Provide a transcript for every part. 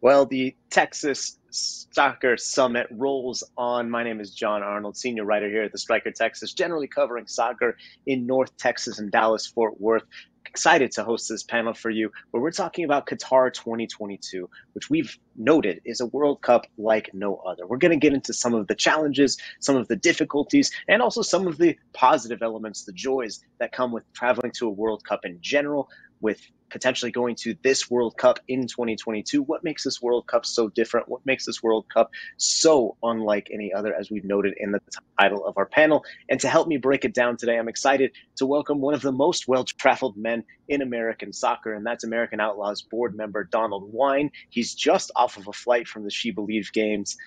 Well, the Texas Soccer Summit rolls on. My name is John Arnold, senior writer here at the Striker Texas, generally covering soccer in North Texas and Dallas Fort Worth. Excited to host this panel for you, where we're talking about Qatar 2022, which we've noted is a World Cup like no other. We're going to get into some of the challenges, some of the difficulties, and also some of the positive elements, the joys that come with traveling to a World Cup in general, with potentially going to this World Cup in 2022. What makes this World Cup so different? What makes this World Cup so unlike any other, as we've noted in the title of our panel? And to help me break it down today, I'm excited to welcome one of the most well-traveled men in American soccer, and that's American Outlaws board member Donald Wine. He's just off of a flight from the She Believes games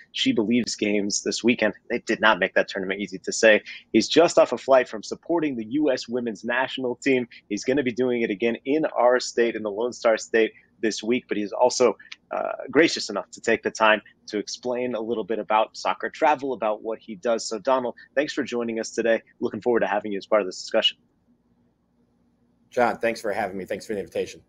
this weekend. They did not make that tournament easy to say. He's just off a flight from supporting the U.S. women's national team. He's going to be doing it again in our state, in the Lone Star State, this week, but he's also gracious enough to take the time to explain a little bit about soccer travel, about what he does. So, Donald, thanks for joining us today. Looking forward to having you as part of this discussion. John, thanks for having me. Thanks for the invitation.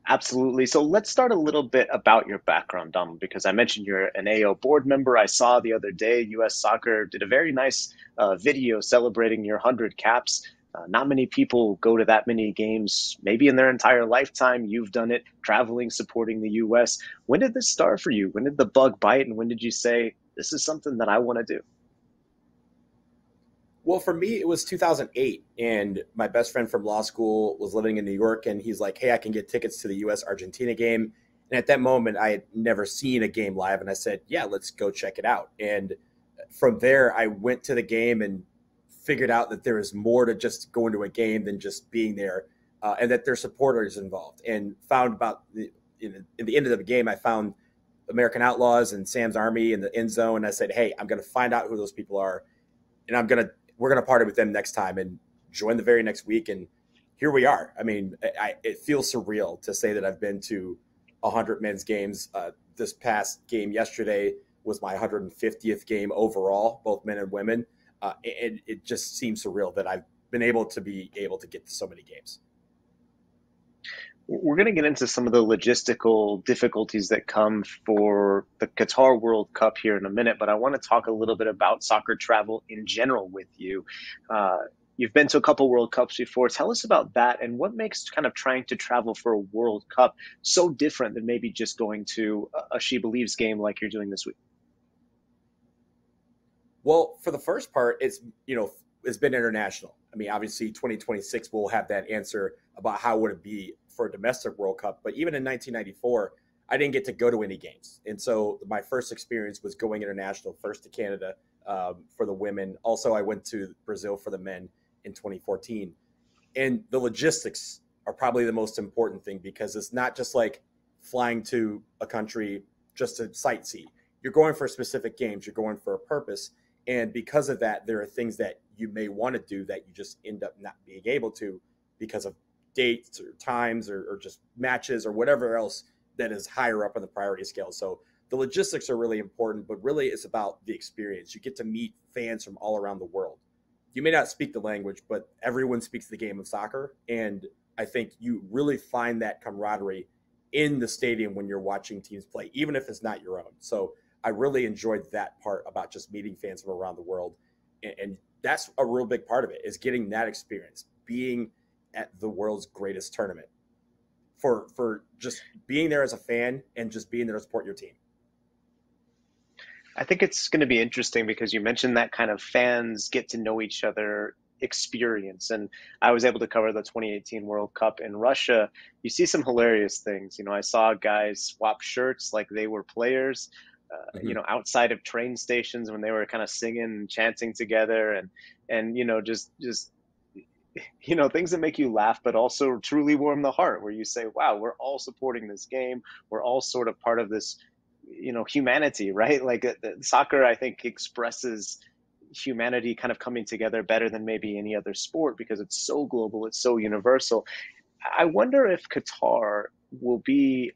Absolutely. So let's start a little bit about your background, Donald, because I mentioned you're an AO board member. I saw the other day U.S. Soccer did a very nice video celebrating your 100 caps. Not many people go to that many games, maybe in their entire lifetime. You've done it, traveling, supporting the U.S. When did this start for you? When did the bug bite? And when did you say, this is something that I want to do? Well, for me, it was 2008, and my best friend from law school was living in New York, and he's like, hey, I can get tickets to the U.S.-Argentina game. And at that moment, I had never seen a game live, and I said, yeah, let's go check it out. And from there, I went to the game and figured out that there is more to just going to a game than just being there, and that there's supporters involved, and found about in the end of the game, I found American Outlaws and Sam's Army in the end zone. And I said, hey, I'm going to find out who those people are, and we're going to party with them next time, and join the very next week. And here we are. I mean, it feels surreal to say that I've been to 100 men's games. This past game yesterday was my 150th game overall, both men and women. And it just seems surreal that I've been able to get to so many games. We're going to get into some of the logistical difficulties that come for the Qatar World Cup here in a minute, but I want to talk a little bit about soccer travel in general with you. You've been to a couple World Cups before. Tell us about that, and what makes kind of trying to travel for a World Cup so different than maybe just going to a She Believes game like you're doing this week? Well, for the first part, it's been international. I mean, obviously 2026 we'll have that answer about how would it be for a domestic World Cup. But even in 1994, I didn't get to go to any games. And so my first experience was going international, first to Canada for the women. Also, I went to Brazil for the men in 2014. And the logistics are probably the most important thing, because it's not just like flying to a country just to sightsee. You're going for specific games. You're going for a purpose. And because of that, there are things that you may want to do that you just end up not being able to because of dates or times or just matches or whatever else that is higher up on the priority scale. So the logistics are really important, but really it's about the experience. You get to meet fans from all around the world. You may not speak the language, but everyone speaks the game of soccer. And I think you really find that camaraderie in the stadium when you're watching teams play, even if it's not your own. So I really enjoyed that part about just meeting fans from around the world. And that's a real big part of it, is getting that experience, being at the world's greatest tournament, for just being there as a fan and just being there to support your team. I think it's going to be interesting because you mentioned that kind of fans get to know each other experience. And I was able to cover the 2018 World Cup in Russia. You see some hilarious things. I saw guys swap shirts like they were players. Outside of train stations when they were kind of singing and chanting together, and just things that make you laugh, but also truly warm the heart, where you say, wow, we're all supporting this game. We're all sort of part of this, humanity, right? Like soccer, I think, expresses humanity kind of coming together better than maybe any other sport, because it's so global, it's so universal. I wonder if Qatar will be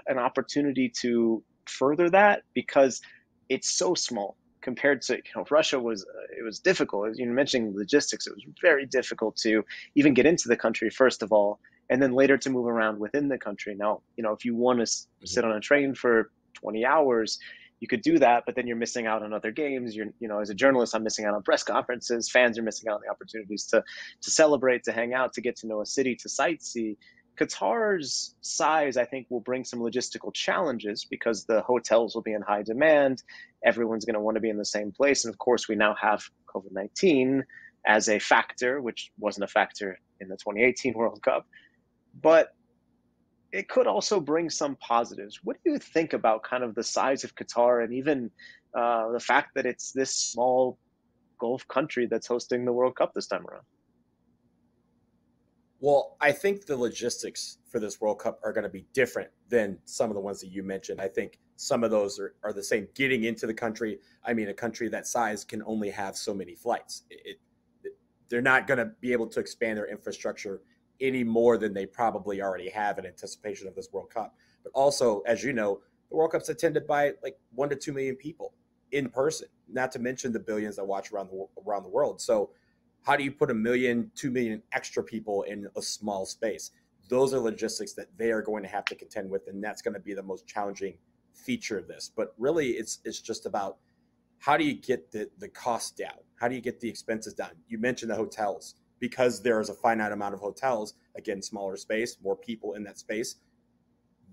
an opportunity to further that, because it's so small compared to Russia. It was difficult, as you mentioned, logistics. It was very difficult to even get into the country, first of all, and then later to move around within the country. Now, if you want to sit on a train for 20 hours, you could do that, but then you're missing out on other games. As a journalist, I'm missing out on press conferences. Fans are missing out on the opportunities to celebrate, to hang out, to get to know a city, to sightsee. Qatar's size, I think, will bring some logistical challenges because the hotels will be in high demand. Everyone's going to want to be in the same place. And of course, we now have COVID-19 as a factor, which wasn't a factor in the 2018 World Cup. But it could also bring some positives. What do you think about kind of the size of Qatar and even the fact that it's this small Gulf country that's hosting the World Cup this time around? Well, I think the logistics for this World Cup are going to be different than some of the ones that you mentioned. I think some of those are the same. Getting into the country, I mean, a country that size can only have so many flights. They're not going to be able to expand their infrastructure any more than they probably already have in anticipation of this World Cup. But also, as you know, the World Cup's attended by like 1 to 2 million people in person, not to mention the billions that watch around the world. So how do you put 1 million, 2 million extra people in a small space? Those are logistics that they are going to have to contend with, and that's going to be the most challenging feature of this. But really, it's just about how do you get the cost down? How do you get the expenses down? You mentioned the hotels. Because there is a finite amount of hotels, again, smaller space, more people in that space,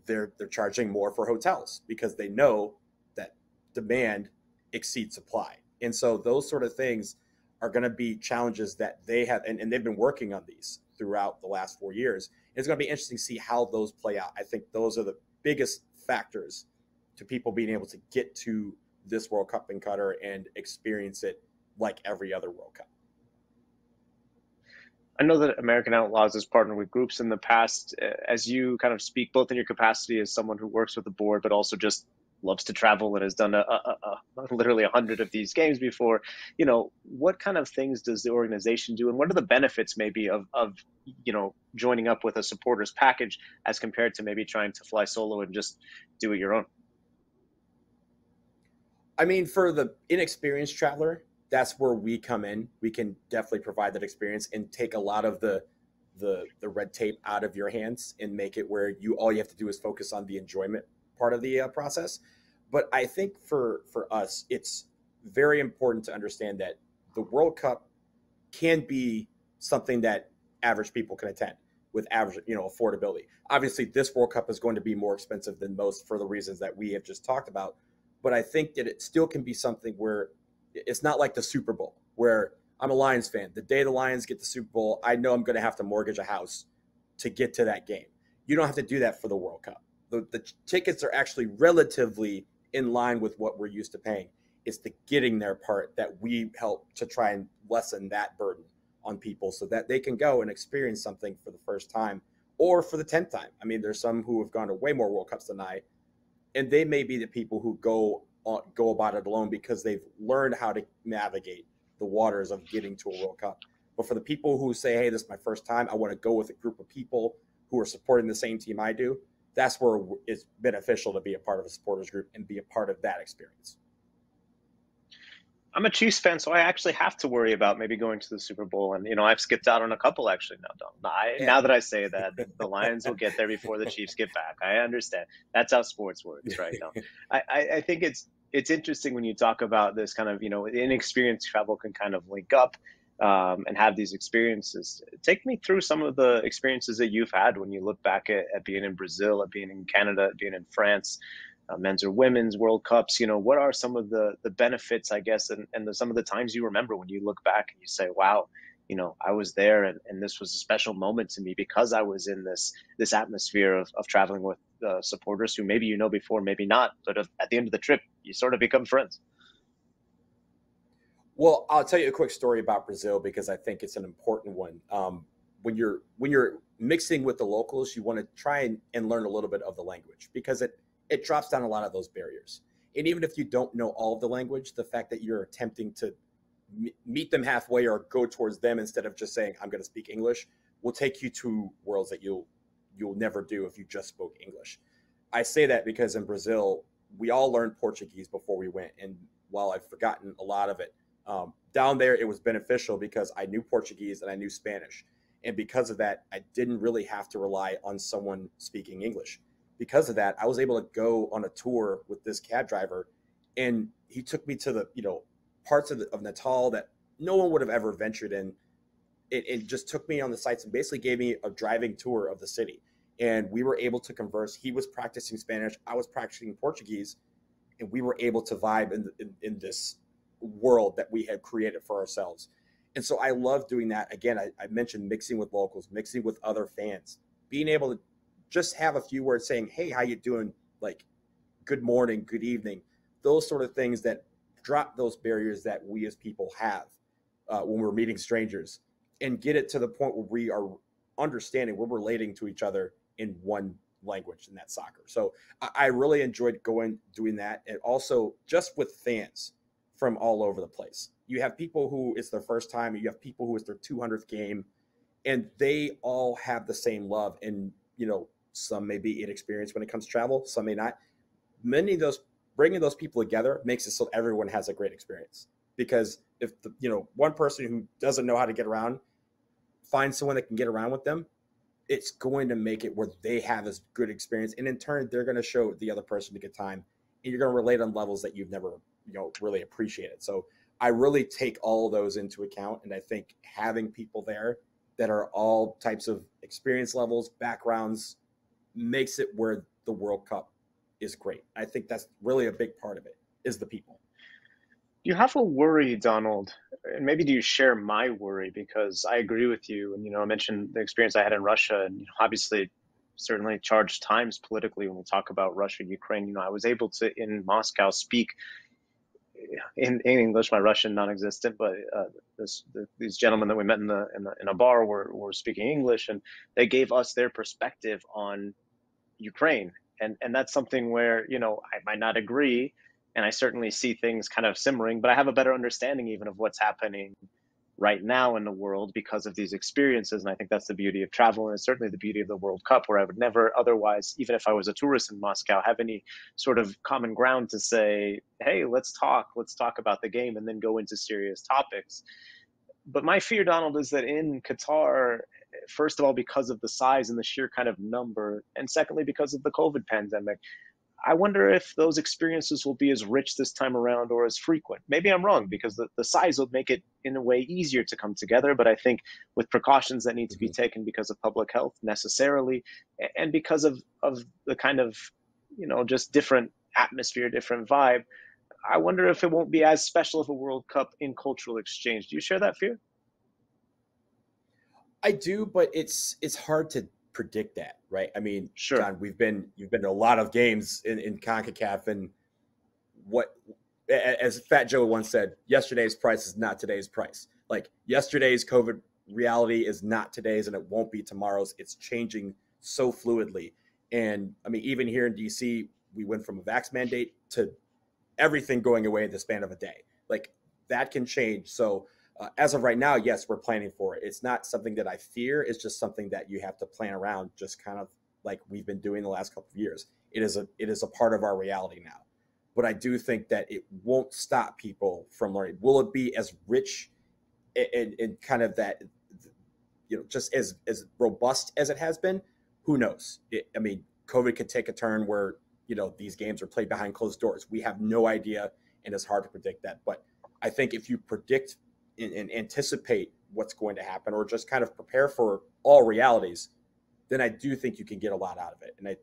they're charging more for hotels because they know that demand exceeds supply. And so those sort of things are going to be challenges that they have, and they've been working on these throughout the last 4 years. And it's going to be interesting to see how those play out. I think those are the biggest factors to people being able to get to this World Cup in Qatar and experience it like every other World Cup. I know that American Outlaws has partnered with groups in the past. As you kind of speak, both in your capacity as someone who works with the board, but also just loves to travel and has done literally 100 of these games before. What kind of things does the organization do, and what are the benefits maybe of joining up with a supporters package as compared to maybe trying to fly solo and just do it your own? I mean, for the inexperienced traveler, that's where we come in. We can definitely provide that experience and take a lot of the red tape out of your hands and make it where all you have to do is focus on the enjoyment part of the process. But I think for us, it's very important to understand that the World Cup can be something that average people can attend with average, affordability. Obviously, this World Cup is going to be more expensive than most for the reasons that we have just talked about. But I think that it still can be something where it's not like the Super Bowl, where I'm a Lions fan. The day the Lions get the Super Bowl, I know I'm going to have to mortgage a house to get to that game. You don't have to do that for the World Cup. The tickets are actually relatively in line with what we're used to paying. It's the getting there part that we help to try and lessen that burden on people so that they can go and experience something for the first time or for the 10th time. I mean, there's some who have gone to way more World Cups than I, and they may be the people who go about it alone because they've learned how to navigate the waters of getting to a World Cup. But for the people who say, hey, this is my first time, I want to go with a group of people who are supporting the same team I do, that's where it's beneficial to be a part of a supporters group and be a part of that experience. I'm a Chiefs fan, so I actually have to worry about maybe going to the Super Bowl. And, I've skipped out on a couple actually now, Dom. Now that I say that, the Lions will get there before the Chiefs get back. I understand. That's how sports works, right? Now, I think it's interesting when you talk about this kind of, inexperienced travel can kind of link up and have these experiences. Take me through some of the experiences that you've had when you look back at being in Brazil, at being in Canada, at being in France. Men's or women's World Cups, what are some of the benefits, I guess, and some of the times you remember when you look back and you say, wow, I was there and this was a special moment to me because I was in this atmosphere of traveling with supporters who maybe before, maybe not, but at the end of the trip, you sort of become friends. Well, I'll tell you a quick story about Brazil because I think it's an important one. When you're mixing with the locals, you want to try and learn a little bit of the language because it drops down a lot of those barriers. And even if you don't know all of the language, the fact that you're attempting to meet them halfway or go towards them instead of just saying, I'm going to speak English, will take you to worlds that you'll never do if you just spoke English. I say that because in Brazil, we all learned Portuguese before we went. And while I've forgotten a lot of it, down there, it was beneficial because I knew Portuguese and I knew Spanish. And because of that, I didn't really have to rely on someone speaking English. Because of that, I was able to go on a tour with this cab driver, and he took me to the parts of Natal that no one would have ever ventured in. It just took me on the sites and basically gave me a driving tour of the city. And we were able to converse. He was practicing Spanish. I was practicing Portuguese, and we were able to vibe in this world that we had created for ourselves. And so I love doing that. Again, I mentioned mixing with locals, mixing with other fans, being able to just have a few words saying, hey, how you doing? Like, good morning, good evening. Those sort of things that drop those barriers that we as people have when we're meeting strangers, and get it to the point where we are understanding, we're relating to each other in one language, and that's soccer. So I really enjoyed doing that. And also just with fans from all over the place. You have people who it's their first time, and you have people who it's their 200th game, and they all have the same love. And, some may be inexperienced when it comes to travel, some may not. Many of those, bringing those people together makes it so everyone has a great experience. Because if one person who doesn't know how to get around finds someone that can get around with them, it's going to make it where they have this good experience. And in turn, they're going to show the other person a good time. And you're going to relate on levels that you've never, really appreciated. So I really take all of those into account. And I think having people there that are all types of experience levels, backgrounds, makes it where the World Cup is great. I think that's really a big part of it, is the people. Do you have a worry, Donald? And maybe do you share my worry? Because I agree with you. And, I mentioned the experience I had in Russia, and obviously certainly charged times politically when we talk about Russia, Ukraine. I was able to, in Moscow, speak in English, my Russian non-existent, but these gentlemen that we met in a bar were speaking English, and they gave us their perspective on Ukraine. And that's something where, I might not agree, and I certainly see things kind of simmering, but I have a better understanding even of what's happening right now in the world because of these experiences. And I think that's the beauty of travel, and it's certainly the beauty of the World Cup, where I would never otherwise, even if I was a tourist in Moscow, have any sort of common ground to say, hey, let's talk about the game, and then go into serious topics. But my fear, Donald, is that in Qatar, first of all, because of the size and the sheer kind of number, and secondly, because of the COVID pandemic, I wonder if those experiences will be as rich this time around or as frequent. Maybe I'm wrong, because the size will make it in a way easier to come together. But I think with precautions that need to be taken because of public health necessarily, and because of the kind of, just different atmosphere, different vibe, I wonder if it won't be as special of a World Cup in cultural exchange. Do you share that fear? I do, but it's hard to predict that, right? I mean, Sure. John, you've been to a lot of games in CONCACAF, and as Fat Joe once said, yesterday's price is not today's price. Like, yesterday's COVID reality is not today's, and it won't be tomorrow's. It's changing so fluidly. And I mean, even here in DC, we went from a vax mandate to everything going away in the span of a day. Like, that can change. So as of right now, yes, we're planning for it. It's not something that I fear. It's just something that you have to plan around, just kind of like we've been doing the last couple of years. It is a part of our reality now. But I do think that it won't stop people from learning. Will it be as rich and kind of that, just as robust as it has been? Who knows? I mean, COVID could take a turn where, these games are played behind closed doors. We have no idea, and it's hard to predict that. But I think if you predict and anticipate what's going to happen, or just kind of prepare for all realities, then I do think you can get a lot out of it. And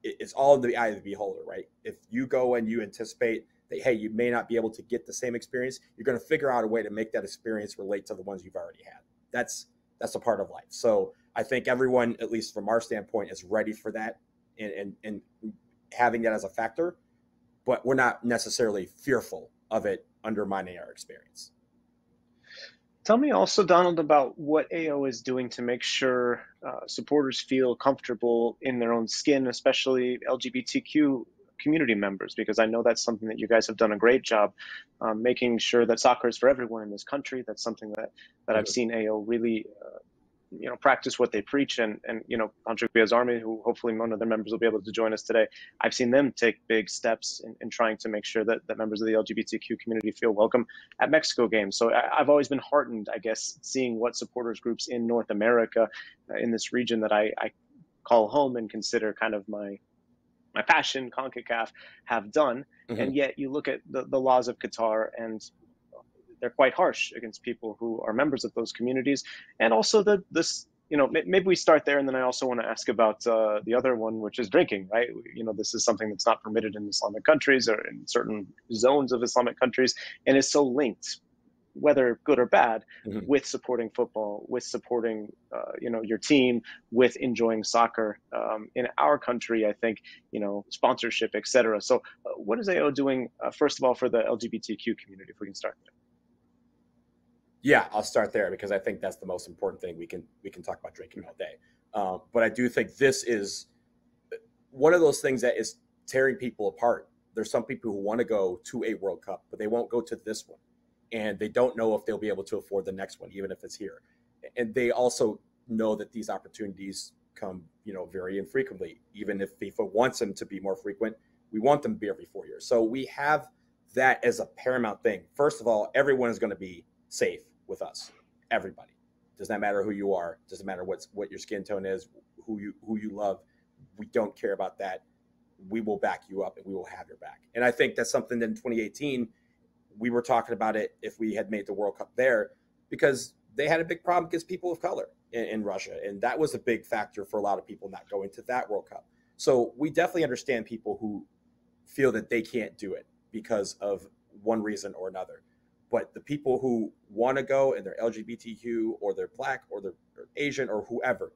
it's all in the eye of the beholder, right? If you go and you anticipate that, hey, you may not be able to get the same experience, you're going to figure out a way to make that experience relate to the ones you've already had. That's a part of life. So I think everyone, at least from our standpoint, is ready for that and having that as a factor, but we're not necessarily fearful of it undermining our experience. Tell me also, Donald, about what AO is doing to make sure supporters feel comfortable in their own skin, especially LGBTQ community members, because I know that's something that you guys have done a great job making sure that soccer is for everyone in this country. That's something that I've seen AO really practice what they preach. And Patrick Villa's army, who hopefully one of their members will be able to join us today, I've seen them take big steps in trying to make sure that members of the LGBTQ community feel welcome at Mexico games. So I've always been heartened, I guess, seeing what supporters groups in North America, in this region that I call home and consider kind of my passion, CONCACAF, have done. Mm-hmm. And yet you look at the laws of Qatar, and they're quite harsh against people who are members of those communities. And also maybe we start there, and then I also want to ask about the other one, which is drinking, right? This is something that's not permitted in Islamic countries or in certain zones of Islamic countries, and is so linked, whether good or bad, mm-hmm. with supporting football, with supporting, your team, with enjoying soccer. In our country, I think, sponsorship, et cetera. So what is AO doing, first of all, for the LGBTQ community, if we can start there? Yeah, I'll start there because I think that's the most important thing. We can talk about drinking all day. But I do think this is one of those things that is tearing people apart. There's some people who want to go to a World Cup, but they won't go to this one. And they don't know if they'll be able to afford the next one, even if it's here. And they also know that these opportunities come, very infrequently. Even if FIFA wants them to be more frequent, we want them to be every 4 years. So we have that as a paramount thing. First of all, everyone is going to be safe with us. Everybody. Does not matter who you are. Doesn't matter what your skin tone is, who you love. We don't care about that. We will back you up and we will have your back. And I think that's something that in 2018, we were talking about it if we had made the World Cup there, because they had a big problem against people of color in Russia. And that was a big factor for a lot of people not going to that World Cup. So we definitely understand people who feel that they can't do it because of one reason or another. But the people who want to go and they're LGBTQ or they're Black or they're Asian or whoever,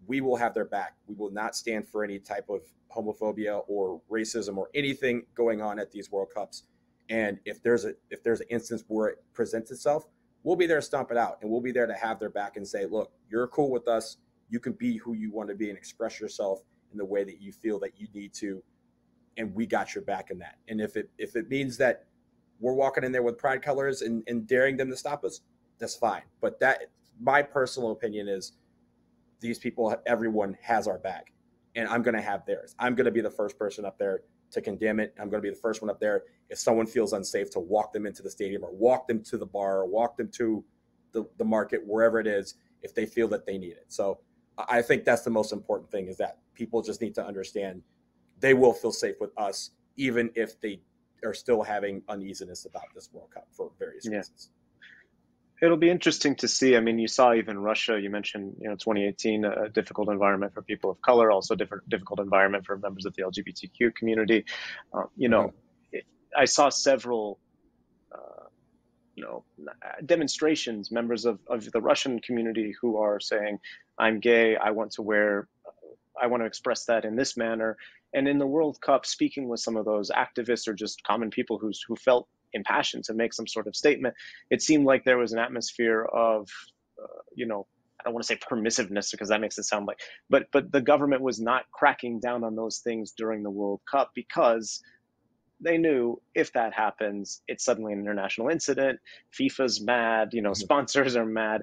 we will have their back. We will not stand for any type of homophobia or racism or anything going on at these World Cups. And if there's an instance where it presents itself, we'll be there to stomp it out. And we'll be there to have their back and say, look, you're cool with us. You can be who you want to be and express yourself in the way that you feel that you need to. And we got your back in that. And if it means that we're walking in there with pride colors and daring them to stop us, that's fine. But my personal opinion is these people, everyone has our back. And I'm going to have theirs. I'm going to be the first person up there to condemn it. I'm going to be the first one up there if someone feels unsafe to walk them into the stadium or walk them to the bar or walk them to the market, wherever it is, if they feel that they need it. So I think that's the most important thing, is that people just need to understand they will feel safe with us, even if they are still having uneasiness about this World Cup for various reasons. It'll be interesting to see. I mean, you saw even Russia, you mentioned, 2018, a difficult environment for people of color, also difficult environment for members of the LGBTQ community. I saw several, demonstrations, members of the Russian community who are saying, I'm gay, I want to express that in this manner. And in the World Cup, speaking with some of those activists or just common people who felt impassioned to make some sort of statement, it seemed like there was an atmosphere of, I don't want to say permissiveness because that makes it sound like, but the government was not cracking down on those things during the World Cup because they knew if that happens, it's suddenly an international incident. FIFA's mad, sponsors are mad.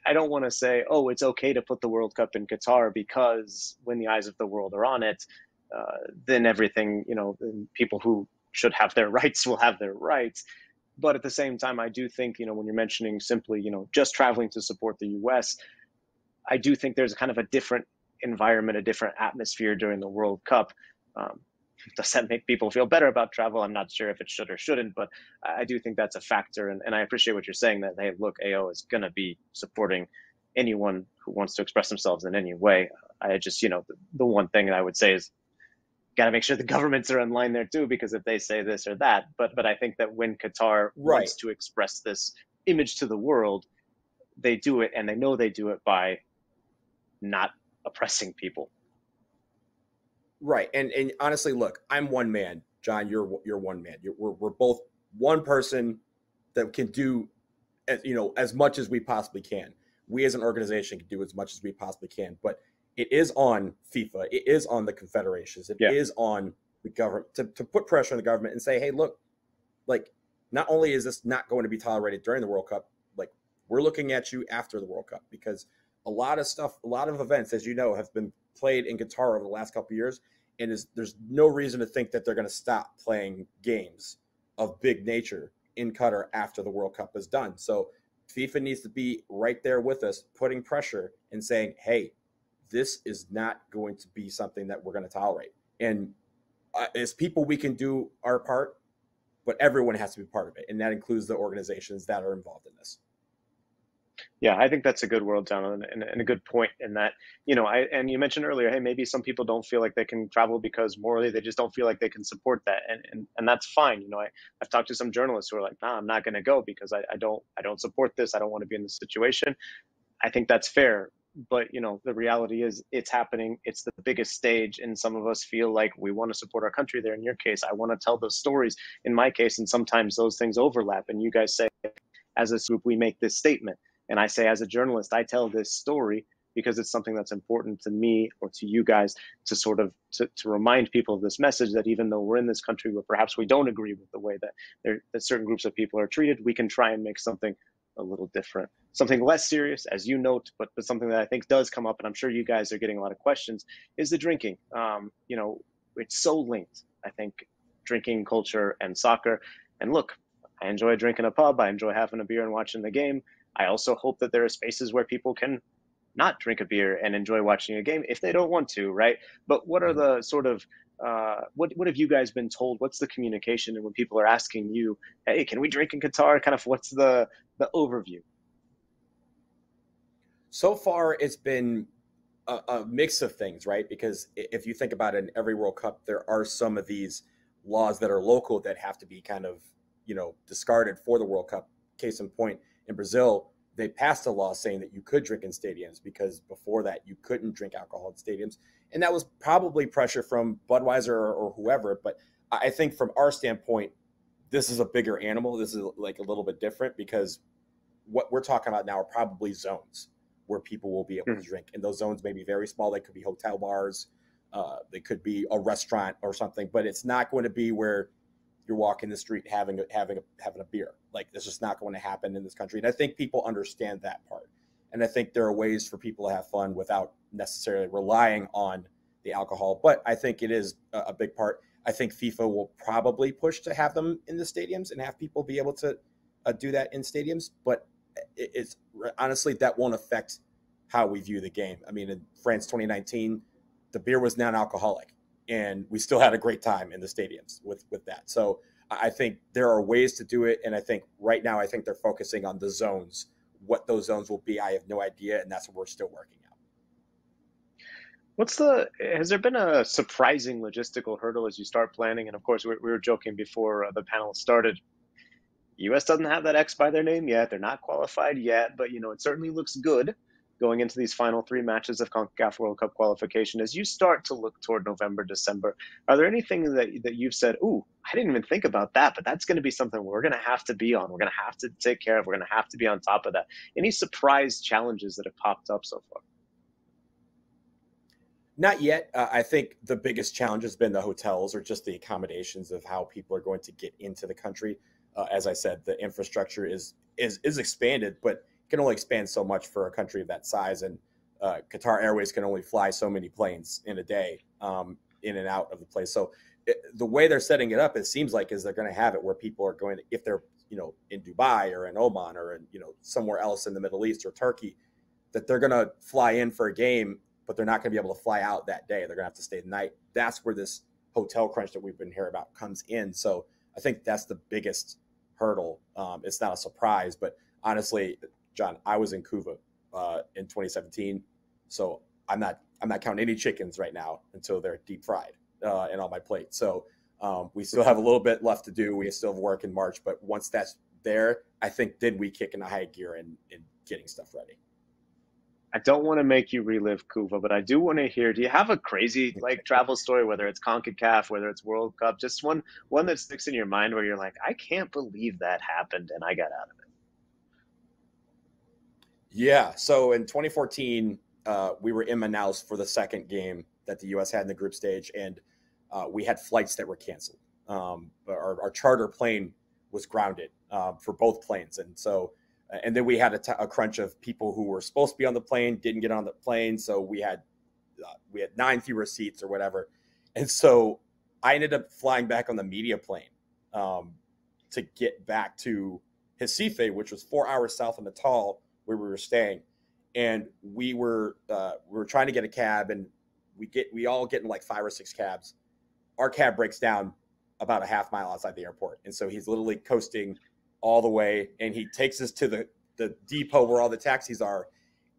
I don't want to say, oh, it's okay to put the World Cup in Qatar because when the eyes of the world are on it, then everything, people who should have their rights will have their rights. But at the same time, I do think, when you're mentioning simply, just traveling to support the US, I do think there's kind of a different environment, a different atmosphere during the World Cup. Does that make people feel better about travel? I'm not sure if it should or shouldn't, but I do think that's a factor. And I appreciate what you're saying, that, hey, look, AO is going to be supporting anyone who wants to express themselves in any way. I just, the one thing that I would say is, got to make sure the governments are in line there too, because if they say this or that, but I think that when Qatar wants to express this image to the world, they do it, and they know they do it by not oppressing people. Right. And honestly, look, I'm one man, John, you're one man. We're both one person that can do, as much as we possibly can. We as an organization can do as much as we possibly can, but it is on FIFA. It is on the confederations. It is on the government to put pressure on the government and say, hey, look, like, not only is this not going to be tolerated during the World Cup, like, we're looking at you after the World Cup, because a lot of stuff, a lot of events, as you know, have been played in Qatar over the last couple of years, and there's no reason to think that they're going to stop playing games of big nature in Qatar after the World Cup is done. So FIFA needs to be right there with us, putting pressure and saying, hey, this is not going to be something that we're going to tolerate. And as people, we can do our part, but everyone has to be part of it. And that includes the organizations that are involved in this. Yeah, I think that's a good world, John, and a good point in that, and you mentioned earlier, hey, maybe some people don't feel like they can travel because morally they just don't feel like they can support that. And that's fine. I've talked to some journalists who are like, nah, I'm not going to go because I don't support this. I don't want to be in this situation. I think that's fair. But, the reality is it's happening. It's the biggest stage. And some of us feel like we want to support our country there. In your case, I want to tell those stories. In my case, and sometimes those things overlap. And you guys say, as a group, we make this statement. And I say, as a journalist, I tell this story because it's something that's important to me or to you guys to sort of to remind people of this message that even though we're in this country where perhaps we don't agree with the way that certain groups of people are treated, we can try and make something a little different, something less serious, as you note, but something that I think does come up, and I'm sure you guys are getting a lot of questions, is the drinking. It's so linked, I think, drinking culture and soccer. And look, I enjoy drinking a pub. I enjoy having a beer and watching the game. I also hope that there are spaces where people can not drink a beer and enjoy watching a game if they don't want to, right? But what are the sort of what have you guys been told? What's the communication? And when people are asking you, hey, can we drink in Qatar? Kind of what's the overview? So far, it's been a mix of things, right? Because if you think about it, in every World Cup, there are some of these laws that are local that have to be kind of, discarded for the World Cup. Case in point, in Brazil, they passed a law saying that you could drink in stadiums because before that you couldn't drink alcohol in stadiums. And that was probably pressure from Budweiser or whoever. But I think from our standpoint, this is a bigger animal. This is like a little bit different because what we're talking about now are probably zones where people will be able to drink. And those zones may be very small. They could be hotel bars. They could be a restaurant or something, but it's not going to be where you're walking the street having a beer. Like, this is not going to happen in this country. And I think people understand that part. And I think there are ways for people to have fun without necessarily relying on the alcohol. But I think it is a big part. I think FIFA will probably push to have them in the stadiums and have people be able to do that in stadiums. But it's honestly, that won't affect how we view the game. I mean, in France 2019, the beer was non-alcoholic, and we still had a great time in the stadiums with that. So I think there are ways to do it. And I think right now, I think they're focusing on the zones. What those zones will be, I have no idea. And that's what we're still working out. Has there been a surprising logistical hurdle as you start planning? And of course, we were joking before the panel started. US doesn't have that X by their name yet. They're not qualified yet, but it certainly looks good going into these final three matches of CONCACAF World Cup qualification. As you start to look toward November, December, are there anything that you've said, ooh, I didn't even think about that, but that's going to be something we're going to have to be on. We're going to have to take care of. We're going to have to be on top of that. Any surprise challenges that have popped up so far? Not yet. I think the biggest challenge has been the hotels or just the accommodations of how people are going to get into the country. As I said, the infrastructure is expanded, but can only expand so much for a country of that size. And Qatar Airways can only fly so many planes in a day in and out of the place. So the way they're setting it up, it seems like, is they're going to have it where people are going to, if they're, in Dubai or in Oman or in, somewhere else in the Middle East or Turkey, that they're going to fly in for a game, but they're not going to be able to fly out that day. They're going to have to stay the night. That's where this hotel crunch that we've been hearing about comes in. So I think that's the biggest hurdle. It's not a surprise, but honestly, John, I was in Cuba in 2017, so I'm not counting any chickens right now until they're deep fried and on my plate. So we still have a little bit left to do. We still have work in March, but once that's there, I think then we kick in a high gear in getting stuff ready. I don't want to make you relive Cuba, but I do want to hear, do you have a crazy travel story, whether it's CONCACAF, whether it's World Cup, just one that sticks in your mind where you're like, I can't believe that happened and I got out of it? Yeah. So in 2014, we were in Manaus for the second game that the U.S. had in the group stage, and we had flights that were canceled. Our charter plane was grounded for both planes. And so And then we had a crunch of people who were supposed to be on the plane, didn't get on the plane. So we had 9 fewer seats or whatever. And so I ended up flying back on the media plane to get back to Recife, which was 4 hours south of Natal, where we were staying. And we were trying to get a cab, and we all get in like 5 or 6 cabs. Our cab breaks down about a half mile outside the airport. And so he's literally coasting all the way, and he takes us to the depot where all the taxis are,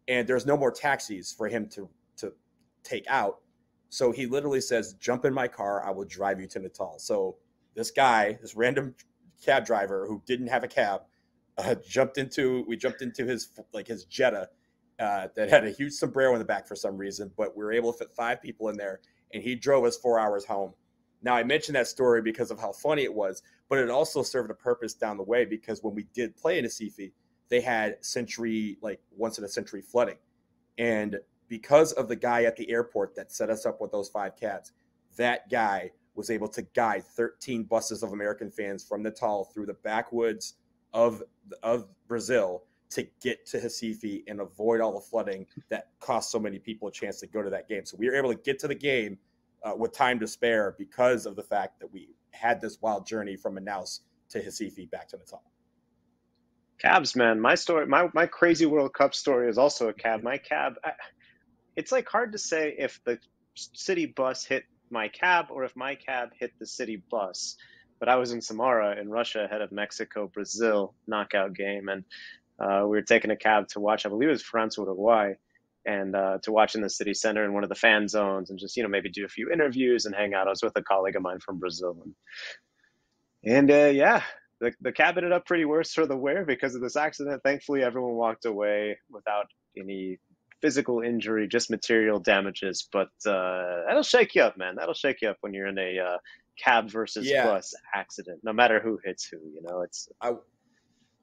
and there's no more taxis for him to take out. So he literally says, jump in my car, I will drive you to Natal. So this random cab driver who didn't have a cab, we jumped into his Jetta that had a huge sombrero in the back for some reason, but we were able to fit 5 people in there, and he drove us 4 hours home. Now, I mentioned that story because of how funny it was, but it also served a purpose down the way, because when we did play in Recife, they had once in a century flooding. And because of the guy at the airport that set us up with those 5 cabs, that guy was able to guide 13 buses of American fans from Natal through the backwoods of Brazil to get to Recife and avoid all the flooding that cost so many people a chance to go to that game. So we were able to get to the game with time to spare because of the fact that we had this wild journey from Manaus to Recife back to Natal. Cabs, man. My story, my crazy World Cup story is also a cab. My cab, it's like hard to say if the city bus hit my cab or if my cab hit the city bus. But I was in Samara in Russia ahead of Mexico-Brazil knockout game, and we were taking a cab to watch, I believe it was France-Uruguay, and to watch in the city center in one of the fan zones and just, maybe do a few interviews and hang out. I was with a colleague of mine from Brazil. And yeah, the cab ended up pretty worse for the wear because of this accident. Thankfully, everyone walked away without any physical injury, just material damages. But that'll shake you up, man. That'll shake you up when you're in a cab versus bus accident, no matter who hits who.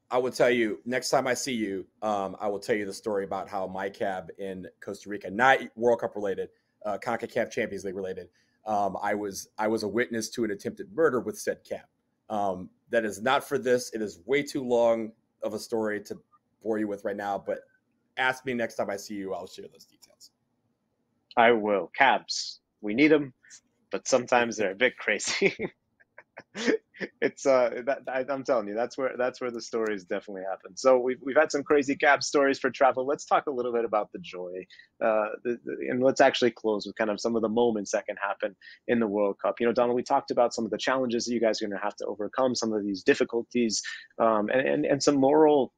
I will tell you next time I see you, I will tell you the story about how my cab in Costa Rica, not World Cup related, CONCACAF Champions League related, I was a witness to an attempted murder with said cab. That is not for this. It is way too long of a story to bore you with right now, but ask me next time I see you. I'll share those details. I will. Cabs, we need them, but sometimes they're a bit crazy. It's I'm telling you, that's where the stories definitely happen. So we've had some crazy cab stories for travel. Let's talk a little bit about the joy, and let's actually close with kind of some of the moments that can happen in the World Cup. Donald, we talked about some of the challenges that you guys are going to have to overcome, some of these difficulties, and some moral,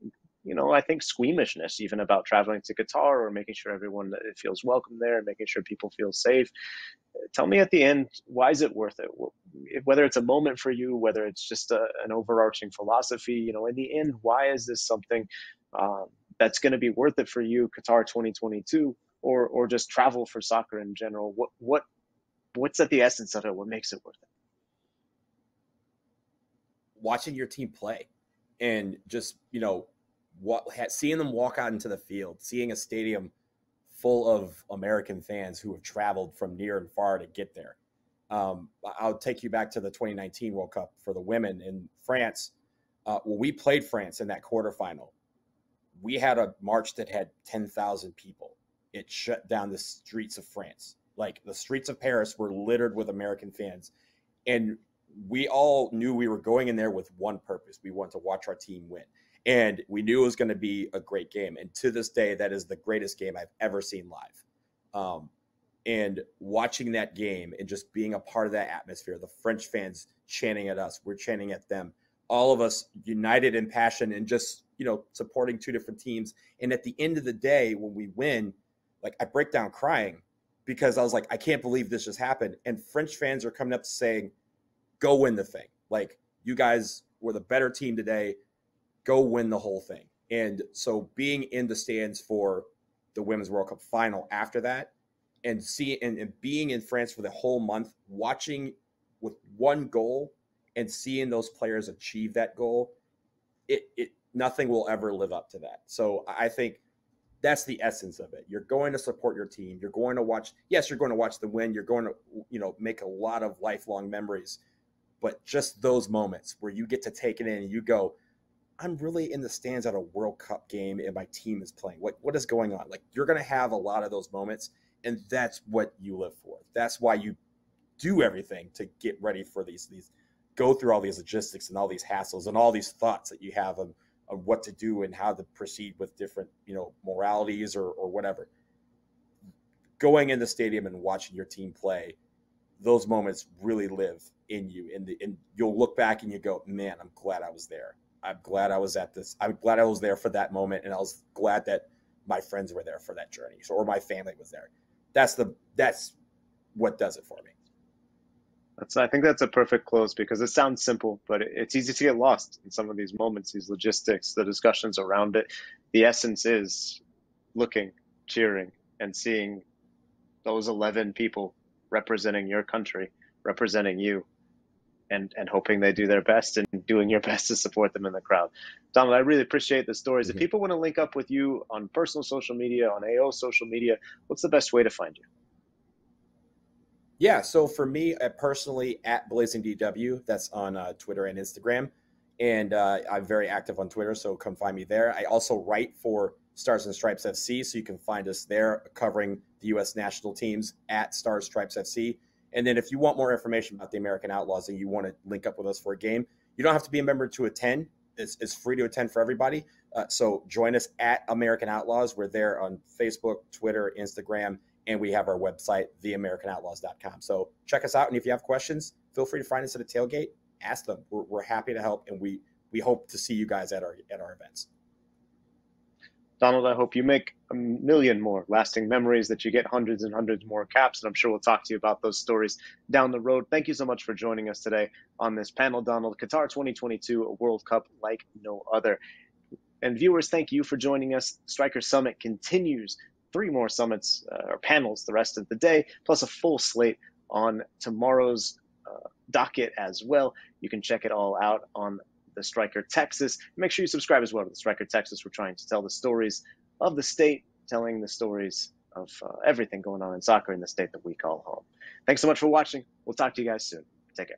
I think squeamishness even about traveling to Qatar or making sure everyone feels welcome there and making sure people feel safe. Tell me at the end, why is it worth it? Whether it's a moment for you, whether it's just an overarching philosophy, in the end, why is this something that's going to be worth it for you, Qatar 2022, or just travel for soccer in general? What's at the essence of it? What makes it worth it? Watching your team play and just, seeing them walk out into the field, seeing a stadium full of American fans who have traveled from near and far to get there. I'll take you back to the 2019 World Cup for the women in France. When we played France in that quarterfinal, we had a march that had 10,000 people. It shut down the streets of France. Like the streets of Paris were littered with American fans. And we all knew we were going in there with one purpose. We wanted to watch our team win. And we knew it was going to be a great game. And to this day, that is the greatest game I've ever seen live. And watching that game and just being a part of that atmosphere, the French fans chanting at us, we're chanting at them, all of us united in passion and just, supporting two different teams. And at the end of the day, when we win, like I break down crying because I was like, I can't believe this just happened. And French fans are coming up saying, go win the thing. Like, you guys were the better team today. Go win the whole thing. And so being in the stands for the Women's World Cup final after that and being in France for the whole month, watching with one goal and seeing those players achieve that goal, it nothing will ever live up to that. So I think that's the essence of it. You're going to support your team. You're going to watch. Yes, you're going to watch the win. You're going to, make a lot of lifelong memories. But just those moments where you get to take it in and you go, I'm really in the stands at a World Cup game and my team is playing. What is going on? Like, you're going to have a lot of those moments, and that's what you live for. That's why you do everything to get ready for these go through all these logistics and all these hassles and all these thoughts that you have of what to do and how to proceed with different, moralities or whatever. Going in the stadium and watching your team play, those moments really live in you. And you'll look back and you go, man, I'm glad I was there. I'm glad I was at this. I'm glad I was there for that moment. And I was glad that my friends were there for that journey. Or my family was there. That's what does it for me. I think that's a perfect close because it sounds simple, but it's easy to get lost in some of these moments, these logistics, the discussions around it. The essence is looking, cheering, and seeing those 11 people representing your country, representing you, and hoping they do their best and doing your best to support them in the crowd. Donald, I really appreciate the stories. Mm-hmm. If people want to link up with you on personal social media, on AO social media, what's the best way to find you? Yeah, so for me, personally, at BlazingDW, that's on Twitter and Instagram. And I'm very active on Twitter, so come find me there. I also write for Stars and Stripes FC, so you can find us there covering the U.S. national teams at Stars Stripes FC. And then if you want more information about the American Outlaws and you want to link up with us for a game, you don't have to be a member to attend. It's free to attend for everybody. So join us at American Outlaws. We're there on Facebook, Twitter, Instagram, and we have our website, theamericanoutlaws.com. So check us out, and if you have questions, feel free to find us at a tailgate. Ask them. We're happy to help, and we hope to see you guys at our events. Donald, I hope you make a million more lasting memories, that you get hundreds and hundreds more caps, and I'm sure we'll talk to you about those stories down the road. Thank you so much for joining us today on this panel, Donald. Qatar 2022, a World Cup like no other. And viewers, thank you for joining us. Striker Summit continues. 3 more summits or panels the rest of the day, plus a full slate on tomorrow's docket as well. You can check it all out on the Striker Texas. Make sure you subscribe as well to the Striker Texas. We're trying to tell the stories of the state, telling the stories of everything going on in soccer in the state that we call home. Thanks so much for watching. We'll talk to you guys soon. Take care.